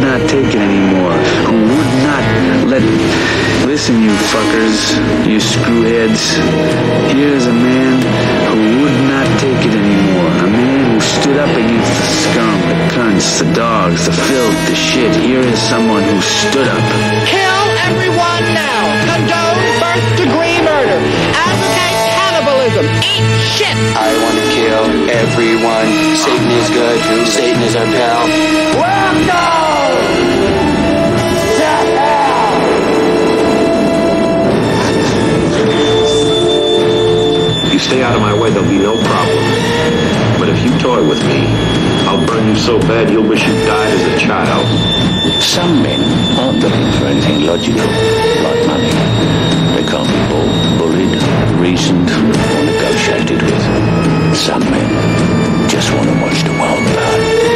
not take it anymore, who would not let... Listen, you fuckers, you screwheads. Here's a man who would not take it anymore. A man who stood up against the scum, the cunts, the dogs, the filth, the shit. Here is someone who stood up. Kill everyone now. Condone first-degree murder. Advocate cannibalism. Eat shit. I want to kill everyone. Satan is good. Satan is our pal. Welcome to hell. You stay out of my way, there'll be no problem. But if you toy with me, I'll burn you so bad you'll wish you died as a child. Some men aren't looking for anything logical, like money. They can't be bought, bullied, reasoned, or negotiated with. Some men just want to watch the world burn.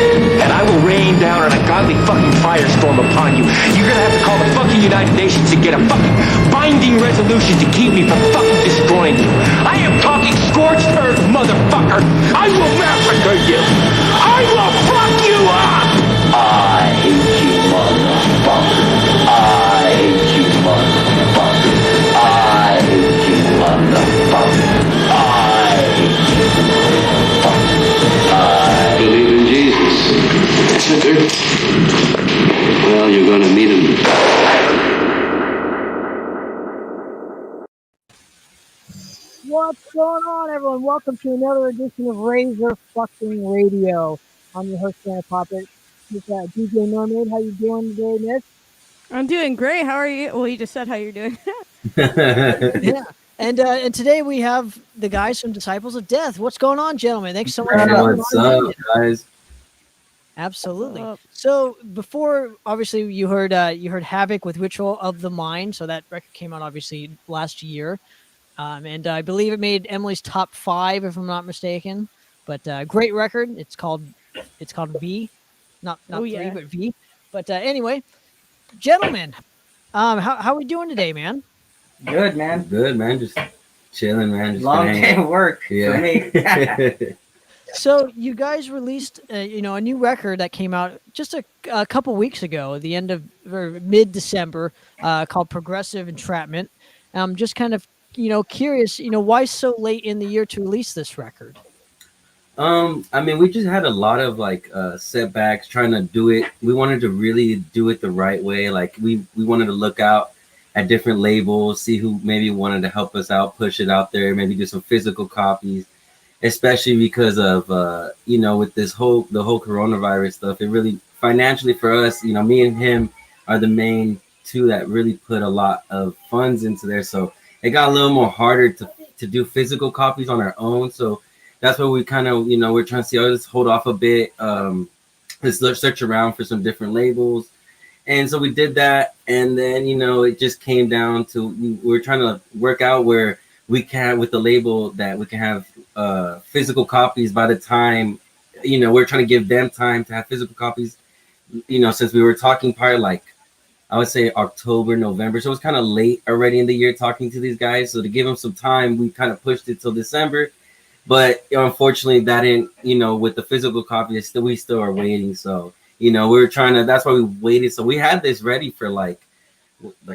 And I will rain down an ungodly fucking firestorm upon you. You're gonna have to call the fucking United Nations to get a fucking binding resolution to keep me from fucking destroying you. I am talking scorched earth, motherfucker. I will massacre you. I will fuck you up. I hate you, motherfucker. I hate you, motherfucker. I hate you, motherfucker. I hate you, motherfucker. I Believe in Jesus. Sugar. Well, you're gonna meet him. What's going on, everyone? Welcome to another edition of Razor Fucking Radio. I'm your host, Santa Poppet. With DJ Mermaid. How you doing today, Miss? I'm doing great. How are you? Well, you just said how you're doing. Yeah. And today we have the guys from Disciples of Death. What's going on, gentlemen? Thanks so much for coming What's on. up, guys? Absolutely. What's up? So before, obviously, you heard Havoc with Ritual of the Mind. So that record came out obviously last year, and I believe it made Emily's top 5, if I'm not mistaken. But great record. It's called V, not Oh, 3, yeah. but V. But anyway, gentlemen, how we doing today, man? Good, man. Good, man. Just chilling, man. Just Long hanging day out. of work for me. So you guys released, a new record that came out just a couple weeks ago, the end of or mid-December, called Progressive Entrapment. I'm just kind of, curious, why so late in the year to release this record? I mean, we just had a lot of setbacks trying to do it. We wanted to really do it the right way. Like we wanted to look out at different labels, see who maybe wanted to help us out, push it out there, maybe do some physical copies, especially because of with the whole coronavirus stuff. It really financially for us, me and him are the main two that really put a lot of funds into there. So it got a little more harder to do physical copies on our own. So that's why we kind of, we're trying to see, let's hold off a bit. Let's search around for some different labels. And so we did that. And then, it just came down to, we're trying to work out where we can, with the label, that we can have physical copies by the time, we're trying to give them time to have physical copies, since we were talking probably I would say October, November. So it was kind of late already in the year talking to these guys. So to give them some time, we kind of pushed it till December. But unfortunately, that didn't, with the physical copy, we still are waiting. So, we were trying to, that's why we waited. So we had this ready for like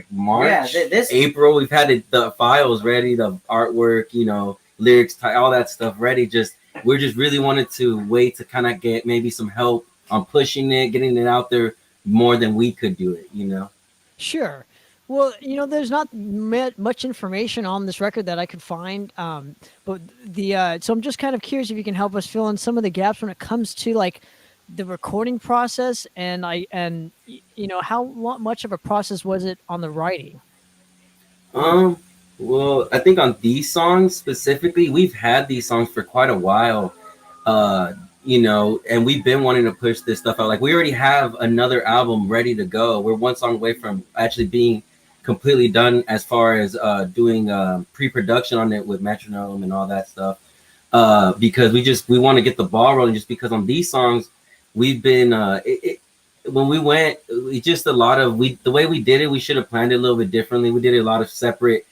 March, April. We've had the files ready, the artwork, lyrics, all that stuff ready. We're just really wanted to wait to kind of get maybe some help on pushing it, getting it out there more than we could do it, Sure. Well, there's not much information on this record that I could find, but so I'm just kind of curious if you can help us fill in some of the gaps when it comes to the recording process, and how much of a process was it on the writing? Well, I think on these songs specifically, we've had these songs for quite a while, and we've been wanting to push this stuff out. Like we already have another album ready to go. We're one song away from actually being completely done as far as doing pre-production on it with metronome and all that stuff, because we want to get the ball rolling, just because on these songs we've been when we went, just a lot of the way we did it, we should have planned it a little bit differently. We did a lot of separate,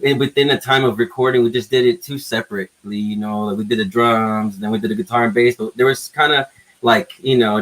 and within the time of recording, we just did it too separately. We did the drums, then we did the guitar and bass, but there was kind of, like,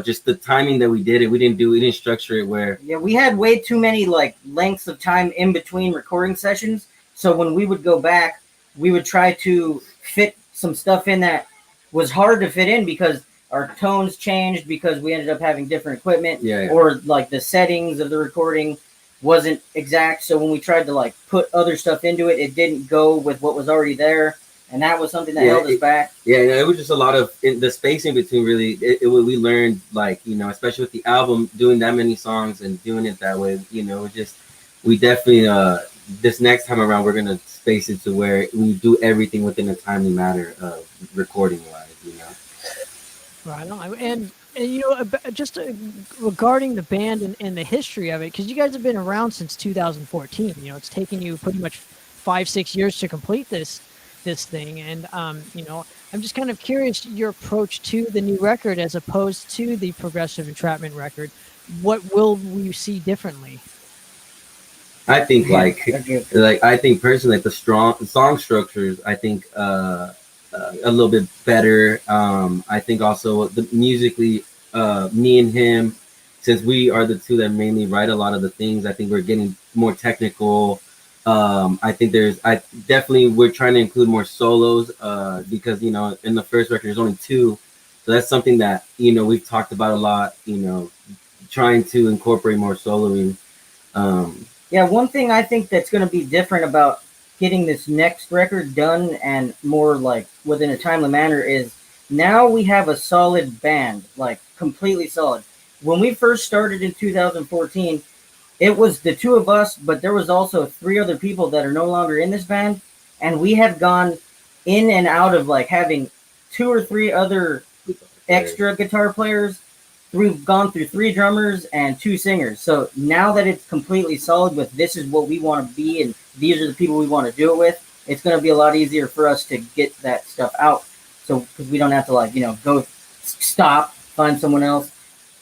just the timing that we did it. We didn't structure it where. Yeah, we had way too many like lengths of time in between recording sessions. So when we would go back, we would try to fit some stuff in that was hard to fit in because our tones changed because we ended up having different equipment, or like the settings of the recording wasn't exact. So when we tried to like put other stuff into it, it didn't go with what was already there. And that was something that held us back. Yeah, it was just a lot of the spacing between really. We learned, like, especially with the album, doing that many songs and doing it that way. We definitely this next time around we're gonna space it to where we do everything within a timely manner of recording wise. Right on. And just regarding the band and the history of it, because you guys have been around since 2014. It's taken you pretty much 5-6 years to complete this thing, and I'm just kind of curious your approach to the new record as opposed to the Progressive Entrapment record. What will we see differently? I think I think personally, like the song structures, I think a little bit better. I think also the musically, me and him, since we are the two that mainly write a lot of the things, I think we're getting more technical. I think we're trying to include more solos, because, in the first record, there's only 2. So that's something that, we've talked about a lot, trying to incorporate more soloing. Yeah, one thing I think that's going to be different about getting this next record done and more like within a timely manner is now we have a solid band, like completely solid. When we first started in 2014, it was the 2 of us, but there was also 3 other people that are no longer in this band. And we have gone in and out of like having 2 or 3 other extra guitar players. We've gone through 3 drummers and 2 singers. So now that it's completely solid with this is what we want to be and these are the people we want to do it with, it's going to be a lot easier for us to get that stuff out. So because we don't have to go stop, find someone else,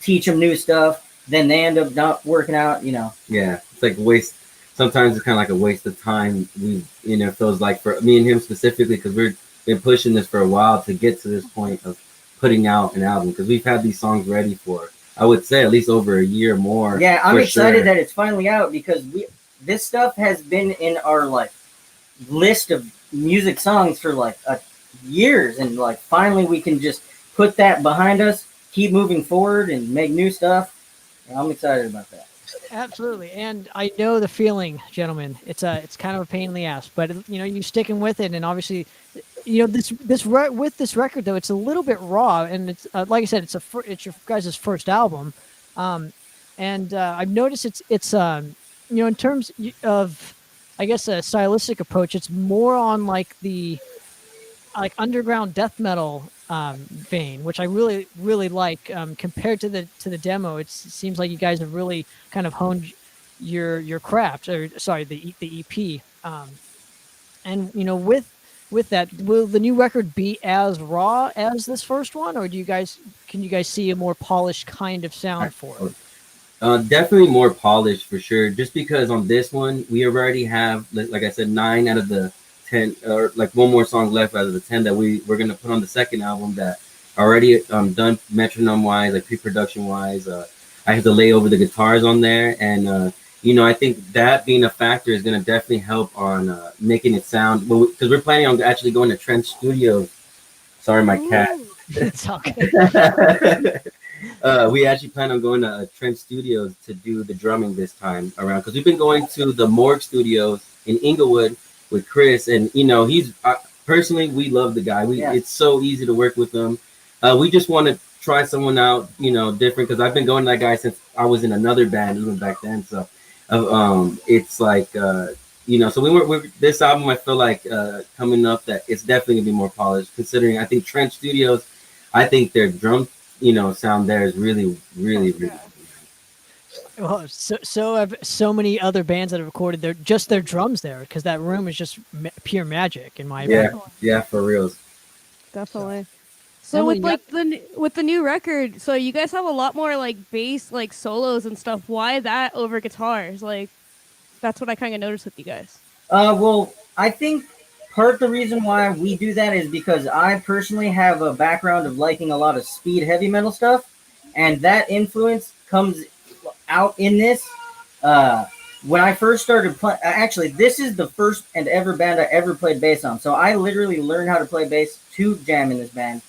teach them new stuff. Then they end up not working out, Yeah, it's like waste. Sometimes it's kind of like a waste of time. It feels like for me and him specifically, because we've been pushing this for a while to get to this point of putting out an album, because we've had these songs ready for, I would say, at least over a year more. Yeah, I'm excited that it's finally out because this stuff has been in our list of music songs for years, and finally we can just put that behind us, keep moving forward, and make new stuff. And I'm excited about that. Absolutely, and I know the feeling, gentlemen. It's kind of a pain in the ass, but you sticking with it, and obviously, with this record though, it's a little bit raw, and it's like I said, it's your guys' first album, and I've noticed it's in terms of, I guess, a stylistic approach. It's more on the underground death metal vein, which I really, really like. Compared to the demo, it seems like you guys have really kind of honed your craft, or sorry, the EP. And with that, will the new record be as raw as this first one, or can you guys see a more polished kind of sound for it? Definitely more polished for sure. Just because on this one we already have, like I said, 9 out of the 10, or one more song left out of the 10 that we're gonna put on the second album that already done metronome wise, pre-production wise. I have to lay over the guitars on there, and I think that being a factor is gonna definitely help on making it sound. Because we're planning on actually going to Trench Studios. Sorry, my cat. It's okay. We actually plan on going to Trench Studios to do the drumming this time around, because we've been going to the Morgue Studios in Inglewood with Chris, and he's personally, we love the guy. It's so easy to work with him. We just want to try someone out, different, because I've been going to that guy since I was in another band even back then. So it's so we're this album, I feel like coming up, that it's definitely gonna be more polished, considering I think Trench Studios, I think their drum sound there is really, really, really. Well, so have so many other bands that have recorded their drums there, because that room is just pure magic in my opinion. Yeah, for reals. Definitely. So with the new record, so you guys have a lot more bass solos and stuff. Why that over guitars? That's what I kind of noticed with you guys. Well, I think the reason why we do that is because I personally have a background of liking a lot of speed heavy metal stuff, and that influence comes out in this. When I first started playing, actually, this is the first and ever band I ever played bass on. So I literally learned how to play bass to jam in this band.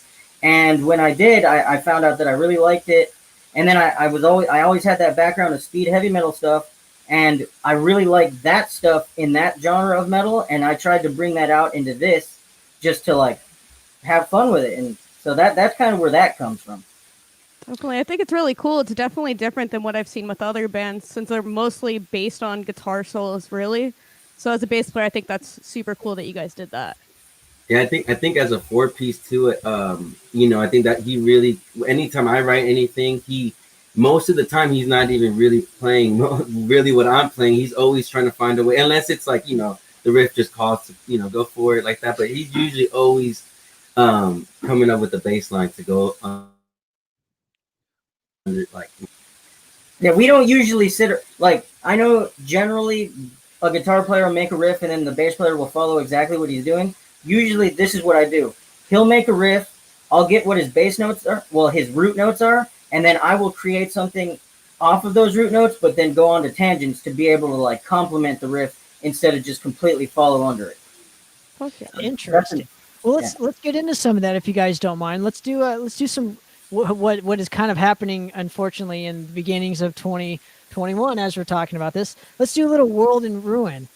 And when I did, I found out that I really liked it. And then I always had that background of speed heavy metal stuff. And I really liked that stuff in that genre of metal. And I tried to bring that out into this just to like have fun with it. And so that's kind of where that comes from. Definitely. I think it's really cool. It's definitely different than what I've seen with other bands since they're mostly based on guitar solos, really. So as a bass player, I think that's super cool that you guys did that. Yeah, I think as a 4-piece to it, I think that he really, anytime I write anything, most of the time he's not even really playing really what I'm playing. He's always trying to find a way, unless it's like, the riff just calls to, go for it like that. But he's usually always coming up with the bass line to go yeah, we don't usually I know generally a guitar player will make a riff and then the bass player will follow exactly what he's doing. Usually this is what I do. He'll make a riff, I'll get what his bass notes are, his root notes are, and then I will create something off of those root notes, but then go on to tangents to be able to like complement the riff instead of just completely follow under it. Okay, interesting. Well, let's get into some of that if you guys don't mind. Let's do some what is kind of happening, unfortunately, in the beginnings of 2021 as we're talking about this. Let's do a little World in Ruin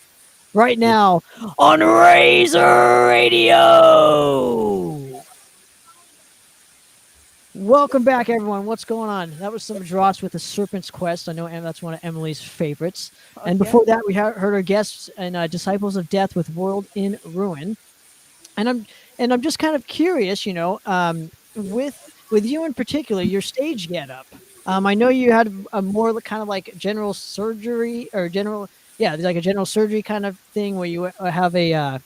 right now on Razor Radio. Welcome back, everyone. What's going on? That was some drops with the Serpent's Quest. I know that's one of Emily's favorites. Okay. And before that, we heard our guests and Disciples of Death with World in Ruin. And I'm just kind of curious, with you in particular, your stage getup. I know you had a more kind of like general surgery or like a general surgery kind of thing where you have a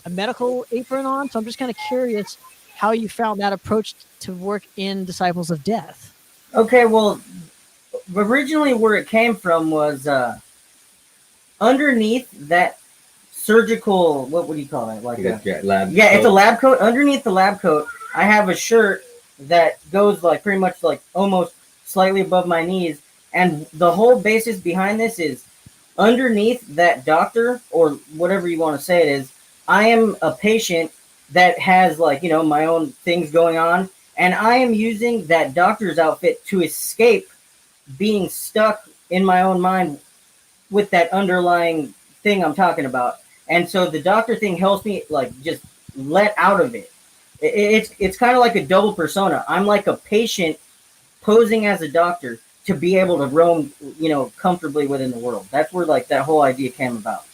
medical apron on. So I'm just kind of curious how you found that approach to work in Disciples of Death. Okay, well, originally where it came from was underneath that surgical, what would you call it? Lab coat. It's a lab coat. Underneath the lab coat, I have a shirt that goes like pretty much like almost slightly above my knees. And the whole basis behind this is underneath that doctor, or whatever you want to say it is, I am a patient that has like, my own things going on. And I am using that doctor's outfit to escape being stuck in my own mind with that underlying thing I'm talking about. And so the doctor thing helps me like just let out of it. It's kind of like a double persona. I'm like a patient posing as a doctor to be able to roam, comfortably within the world. That's where like that whole idea came about.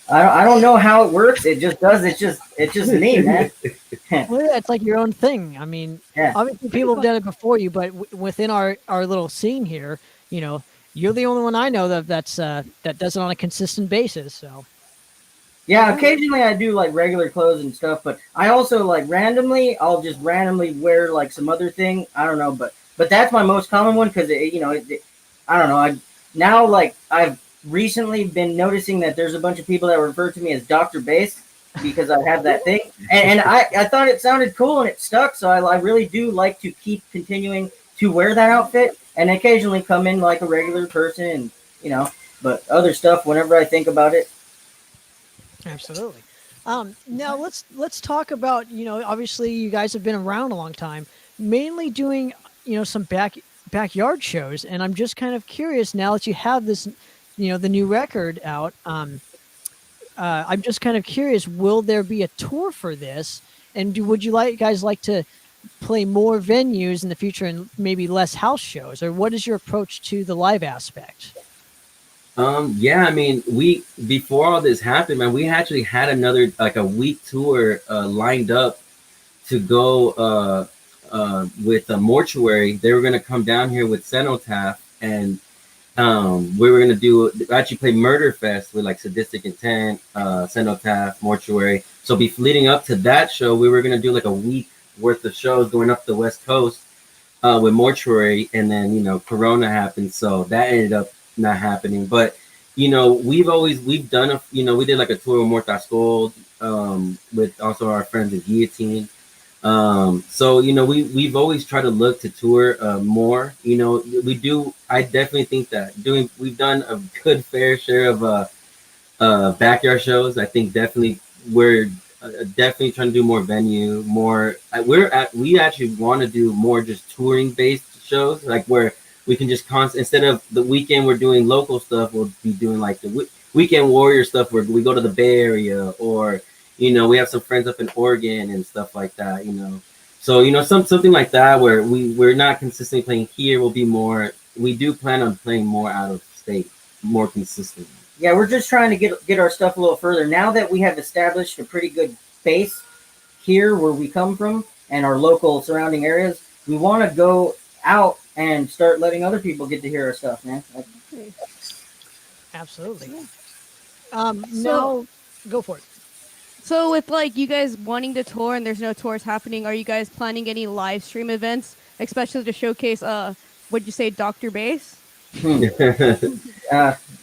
I don't know how it works. It just does. It's just me, man. Well, yeah, it's like your own thing. I mean, obviously people have done it before you, but within our little scene here, you're the only one I know that does it on a consistent basis. So. Yeah, occasionally I do like regular clothes and stuff, but I also like I'll just randomly wear like some other thing. I don't know, but that's my most common one because I don't know. I've recently been noticing that there's a bunch of people that refer to me as Dr. Bass because I have that thing, and I thought it sounded cool and it stuck. So I really do like to keep continuing to wear that outfit and occasionally come in like a regular person, and but other stuff whenever I think about it. Absolutely. Now let's talk about, obviously you guys have been around a long time, mainly doing, some backyard shows. And I'm just kind of curious now that you have this, the new record out. I'm just kind of curious, will there be a tour for this? And would you guys like to play more venues in the future and maybe less house shows? Or what is your approach to the live aspect? I mean, before all this happened, man, we actually had another like a week tour lined up to go with a Mortuary. They were gonna come down here with Cenotaph, and we were gonna actually play Murder Fest with like Sadistic Intent, Cenotaph, Mortuary. So leading up to that show, we were gonna do like a week worth of shows going up the West Coast with Mortuary, and then Corona happened, so that ended up not happening. But you know, we've done we did like a tour with Mortas Gold, with also our friends at Guillotine. So you know, we've always tried to look to tour more. You know, we do. I definitely think that we've done a good fair share of backyard shows. I think definitely we're definitely trying to do more venue, more. We actually want to do more just touring based shows, like where we can just instead of the weekend we're doing local stuff, we'll be doing like the weekend warrior stuff where we go to the Bay Area, or you know, we have some friends up in Oregon and stuff like that, you know. So, you know, something like that where we're not consistently playing here. Will be more. We do plan on playing more out of state, more consistently. Yeah, we're just trying to get our stuff a little further. Now that we have established a pretty good base here where we come from and our local surrounding areas, we want to go out and start letting other people get to hear our stuff, man. Absolutely. Now, go for it. So with like you guys wanting to tour and there's no tours happening, are you guys planning any live stream events, especially to showcase what'd you say, Dr. Bass?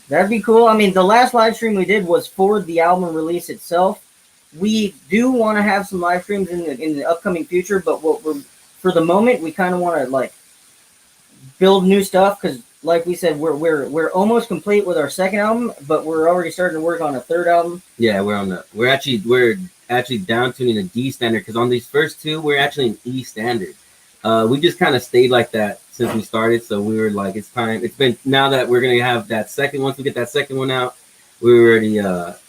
That'd be cool. I mean, the last live stream we did was for the album release itself. We do want to have some live streams in the upcoming future, but for the moment we kind of want to like build new stuff because, like we said, we're almost complete with our second album, but we're already starting to work on a third album. Yeah, we're actually down tuning a D standard because on these first two we're actually in E standard. We just kind of stayed like that since we started, so we were like, it's time. It's been now that we're gonna have that second. Once we get that second one out, we already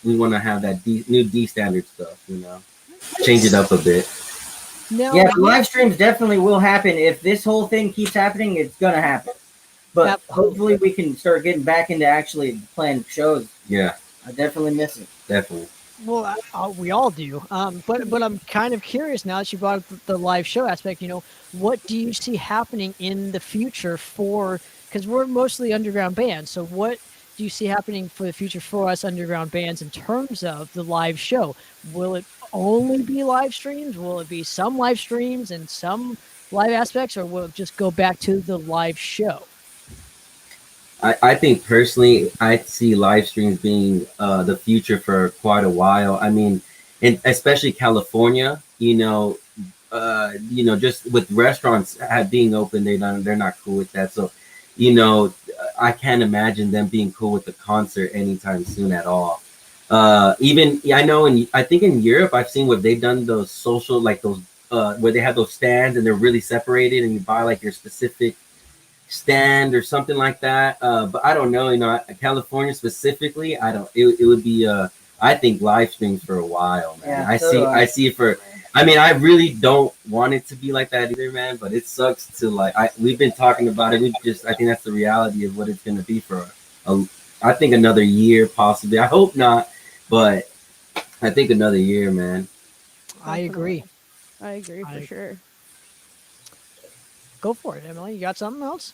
we want to have that new D standard stuff, you know, change it up a bit. No, yeah, live streams definitely will happen. If this whole thing keeps happening, it's gonna happen. But hopefully we can start getting back into actually playing shows. Yeah, I definitely miss it. Definitely. Well, we all do. But I'm kind of curious now that you brought up the live show aspect. You know, what do you see happening in the future because we're mostly underground bands. So what do you see happening for the future for us underground bands in terms of the live show? Will it only be live streams? Will it be some live streams and some live aspects, or will it just go back to the live show? I think personally, I see live streams being the future for quite a while. I mean, and especially California, you know, just with restaurants being open, they're not cool with that. So, you know, I can't imagine them being cool with the concert anytime soon at all. I know, I think in Europe, I've seen where they've done those social, like those where they have those stands and they're really separated, and you buy like your specific stand or something like that, but I don't know, you know, California specifically, it would be I think live streams for a while, man. Yeah, I see it for, I mean, I really don't want it to be like that either, man, but it sucks to like, we've been talking about it. I think that's the reality of what it's going to be for I think another year possibly. I hope not, but I think another year, man. I agree for sure. Go for it, Emily. You got something else?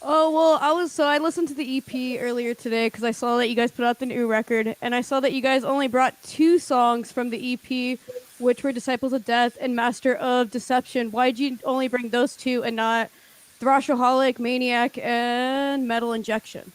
Oh, well, I listened to the EP earlier today because I saw that you guys put out the new record, and I saw that you guys only brought 2 songs from the EP, which were Disciples of Death and Master of Deception. Why'd you only bring those 2 and not Thrashaholic, Maniac, and Metal Injection?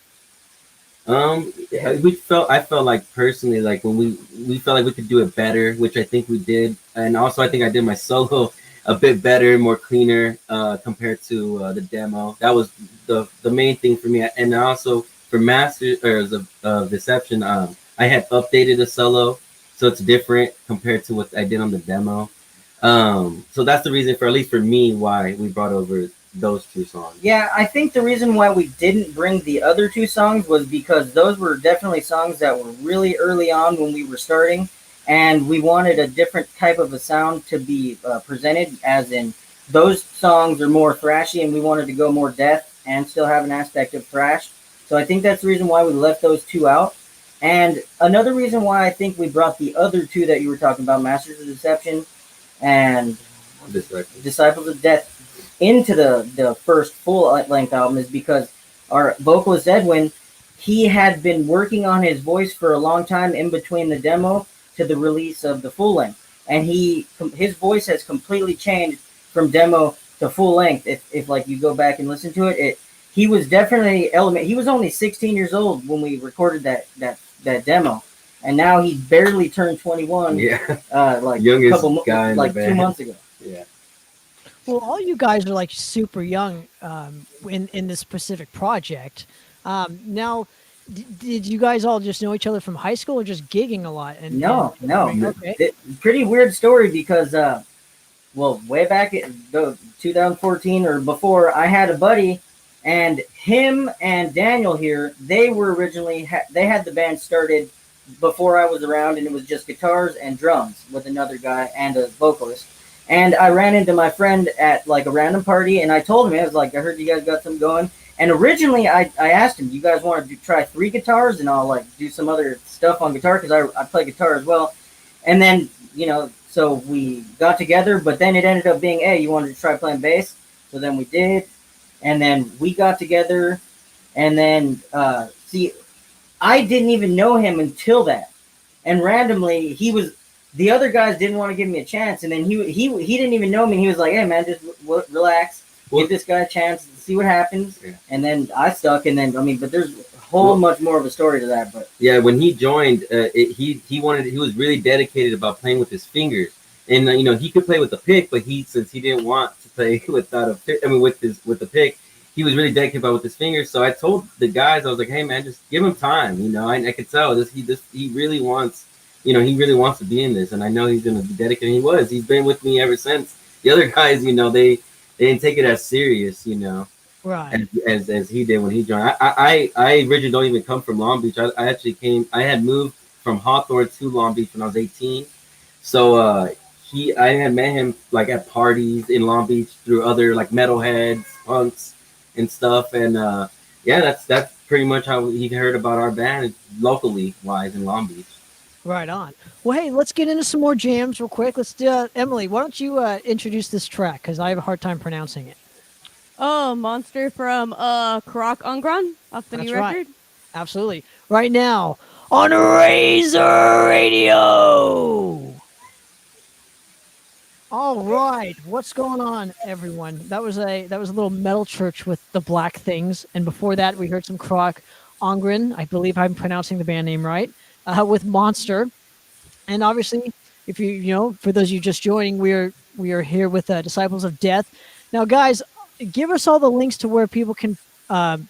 I felt like personally, like when we felt like we could do it better, which I think we did, and also I think I did my solo a bit better, more cleaner compared to the demo. That was the main thing for me. And also for Masters of Deception, I had updated the solo, so it's different compared to what I did on the demo. So that's the reason, for at least for me, why we brought over those 2 songs. Yeah, I think the reason why we didn't bring the other 2 songs was because those were definitely songs that were really early on when we were starting. And we wanted a different type of a sound to be presented, as in those songs are more thrashy, and we wanted to go more death and still have an aspect of thrash. So I think that's the reason why we left those 2 out. And another reason why I think we brought the other 2 that you were talking about, Masters of Deception and Disciples of Death, into the first full-length album is because our vocalist Edwin, he had been working on his voice for a long time in between the demo to the release of the full length, and his voice has completely changed from demo to full length. If like you go back and listen to it, he was definitely element. He was only 16 years old when we recorded that demo, and now he barely turned 21. Yeah. Like Youngest a guy in the like 2 band. months ago. Yeah. Well, all you guys are like super young in this specific project. Now, did you guys all just know each other from high school or just gigging a lot? No. Okay. Pretty weird story because, well, way back in 2014 or before, I had a buddy, and him and Daniel here, they were originally, they had the band started before I was around, and it was just guitars and drums with another guy and a vocalist. And I ran into my friend at like a random party, and I told him, I was like, I heard you guys got something going. And originally I asked him, you guys want to try 3 guitars and I'll like do some other stuff on guitar because I play guitar as well. And then, you know, so we got together, but then it ended up being, hey, you wanted to try playing bass? So then we did. And then we got together, and then, see, I didn't even know him until that. And randomly, the other guys didn't want to give me a chance, and then he didn't even know me, and he was like, hey, man, just relax, give this guy a chance, see what happens. Yeah. And then I stuck, and then, I mean, but there's a whole much more of a story to that. But yeah, when he joined, he was really dedicated about playing with his fingers. And, you know, he could play with the pick, but since he didn't want to play without a pick, with the pick, he was really dedicated about with his fingers. So I told the guys, I was like, hey man, just give him time. You know, I could tell he really wants, you know, he really wants to be in this, and I know he's going to be dedicated. He's been with me ever since. The other guys, you know, they didn't take it as serious, you know, right, as he did when he joined. I originally don't even come from Long Beach. I had moved from Hawthorne to Long Beach when I was 18. So, I had met him like at parties in Long Beach through other like metalheads, punks, and stuff. And yeah, that's pretty much how he heard about our band locally wise in Long Beach. Right on. Well, hey, let's get into some more jams real quick. Let's do Emily. Why don't you introduce this track because I have a hard time pronouncing it. Oh, Monster from Karak Angran off the new record. Absolutely. Right now on Razor Radio. All right, what's going on, everyone? That was a little metal church with the black things, and before that, we heard some Karak Angran. I believe I'm pronouncing the band name right. With Monster, and obviously, if you know, for those of you just joining, we are here with Disciples of Death. Now, guys, give us all the links to where people can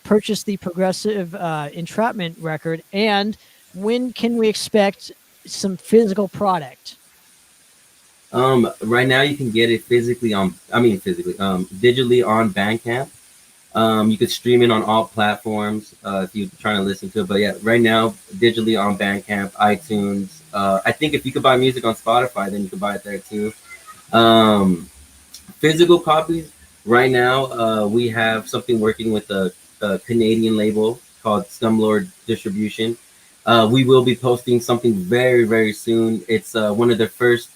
purchase the Progressive Entrapment record, and when can we expect some physical product? Right now you can get it digitally on Bandcamp. You could stream it on all platforms if you're trying to listen to it. But yeah, right now digitally on Bandcamp, iTunes. I think if you could buy music on Spotify, then you could buy it there too. Physical copies. Right now, we have something working with a Canadian label called Scumlord Distribution. We will be posting something very, very soon. It's one of their first.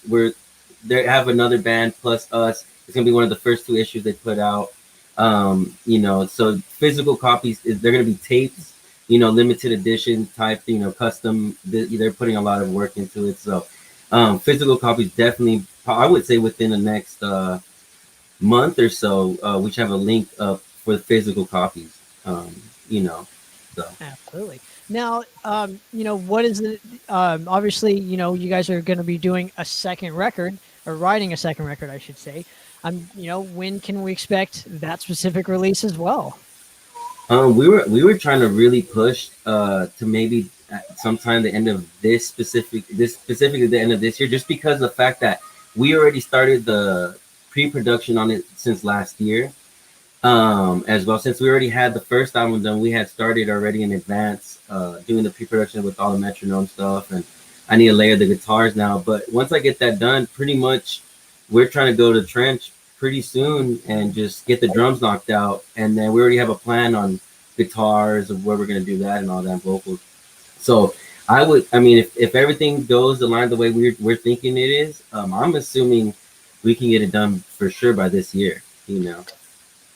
They have another band plus us. It's gonna be one of the first 2 issues they put out. You know, so physical copies they're gonna be tapes. You know, limited edition type. You know, custom. They're putting a lot of work into it. So, physical copies definitely. I would say within the next month or so, we should have a link up for the physical copies. You know, so absolutely. Now, you know, what is it? Obviously, you know, you guys are going to be doing a second record, or writing a second record, I should say. You know, when can we expect that specific release as well? We were trying to really push to maybe sometime the end of specifically the end of this year, just because of the fact that we already started the pre-production on it since last year. As well, since we already had the first album done, we had started already in advance doing the pre-production with all the metronome stuff, and I need to layer the guitars now. But once I get that done, pretty much we're trying to go to Trench pretty soon and just get the drums knocked out, and then we already have a plan on guitars of where we're going to do that and all that, vocals. So I mean, if everything goes aligned the way we're thinking it is, I'm assuming we can get it done for sure by this year, you know.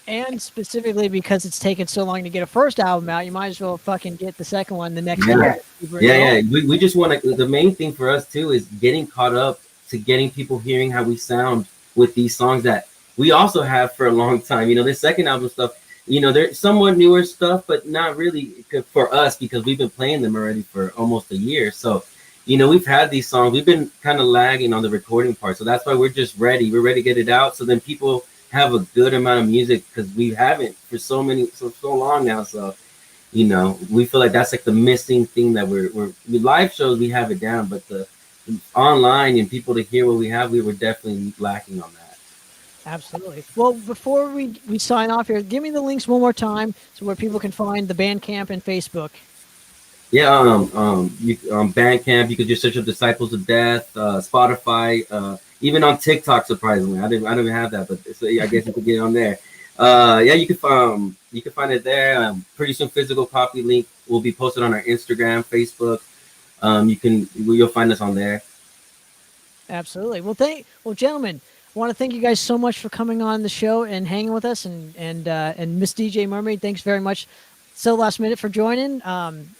And specifically because it's taken so long to get a first album out, you might as well fucking get the second one the next year. Yeah. We just want to. The main thing for us too is getting caught up to getting people hearing how we sound with these songs that we also have for a long time. You know, this second album stuff, you know, they're somewhat newer stuff, but not really for us because we've been playing them already for almost a year. So, you know, we've had these songs. We've been kind of lagging on the recording part, so that's why we're just ready. We're ready to get it out, so then people have a good amount of music because we haven't for so long now. So, you know, we feel like that's like the missing thing that we're with live shows. We have it down, but the online and people to hear what we have, we were definitely lacking on that. Absolutely. Well, before we sign off here, give me the links one more time so where people can find the Bandcamp and Facebook. Yeah, Bandcamp, you could just search up Disciples of Death, Spotify, even on TikTok. Surprisingly, I don't even have that, but so, yeah, I guess you could get it on there. Yeah, you can find it there. Pretty soon, physical copy link will be posted on our Instagram, Facebook. You'll find us on there. Absolutely. Well, gentlemen, I want to thank you guys so much for coming on the show and hanging with us, and Miss DJ Mermaid, thanks very much. So last minute for joining.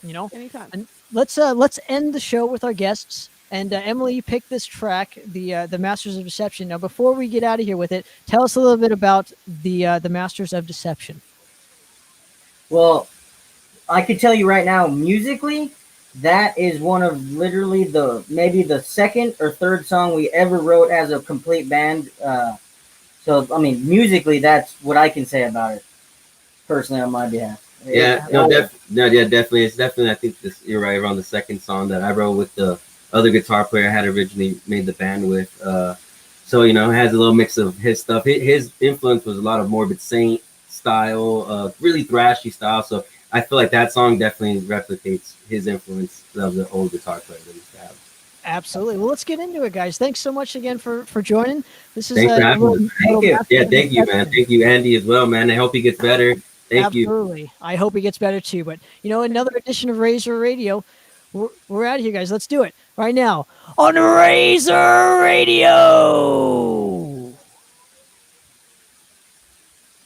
You know, anytime. And let's end the show with our guests. And Emily, you picked this track, the Masters of Deception. Now, before we get out of here with it, tell us a little bit about the Masters of Deception. Well, I could tell you right now, musically, that is one of literally maybe the second or third song we ever wrote as a complete band. So, I mean, musically, that's what I can say about it, personally, on my behalf. Definitely. It's definitely, I think you're right, around the second song that I wrote with the other guitar player I had originally made the band with. So, you know, it has a little mix of his stuff. His influence was a lot of Morbid Saint style, really thrashy style. So I feel like that song definitely replicates his influence of the old guitar player that he used to have. Absolutely. Well, let's get into it, guys. Thanks so much again for joining. This is Thanks for having us. Thank you. Yeah, thank you, man. Thank you, Andy, as well, man. I hope he gets better. Thank you. Absolutely. I hope he gets better too. But, you know, another edition of Razor Radio. We're out of here, guys. Let's do it right now on Razor Radio.